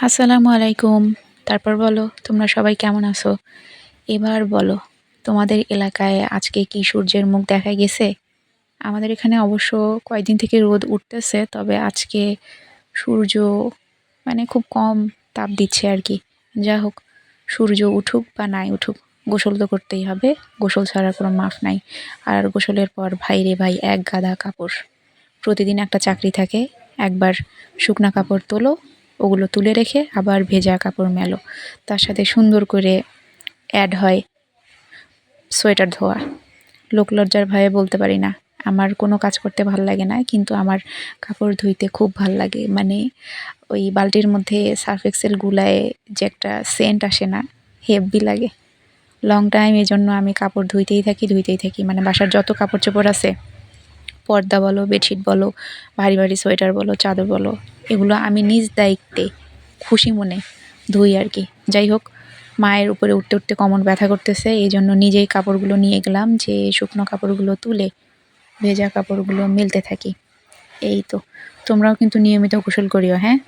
আসসালামু আলাইকুম। তারপর বলো তোমরা সবাই কেমন আছো? এবার বলো তোমাদের এলাকায় আজকে কি সূর্যের মুখ দেখা গেছে? আমাদের এখানে অবশ্য কয়েকদিন থেকে রোদ উঠতেছে, তবে আজকে সূর্য খুব কম তাপ দিচ্ছে আর কি। যা হোক, সূর্য উঠুক বা নাই উঠুক, গোসল তো করতেই হবে। গোসল ছাড়া কোনো মাফ নাই। আর গোসলের পর ভাই রে ভাই এক গাদা কাপড়। প্রতিদিন একটা চাকরি থাকে। একবার শুকনা কাপড় তোলো, ওগুলো তুলে রেখে আবার ভেজা কাপড় মেলো। তার সাথে সুন্দর করে অ্যাড হয় সোয়েটার ধোয়া। লোকলজ্জার ভয়ে বলতে পারি না আমার কোনো কাজ করতে ভাল লাগে না, কিন্তু আমার কাপড় ধুইতে খুব ভাল লাগে। ওই বালতির মধ্যে সার্ফ এক্সেল গুলায় যে একটা সেন্ট আসে না, হেব্বি লাগে। লং টাইম এই জন্য আমি কাপড় ধুইতেই থাকি। বাসার যত কাপড় চোপড় আছে, পর্দা বলো, বেডশিট বলো, ভারী ভারী সোয়েটার বলো, চাদর বলো, এগুলো আমি নিজ দায়িত্বে খুশি মনে ধুই আর কি। যাই হোক, মায়ের উপরে উঠতে উঠতে কোমর ব্যথা করতেছে, এই জন্য নিজেই কাপড়গুলো নিয়ে গেলাম যে শুকনো কাপড়গুলো তুলে ভেজা কাপড়গুলো মেলতে থাকি। এই তো, তোমরাও কিন্তু নিয়মিত গোসল করিও, হ্যাঁ।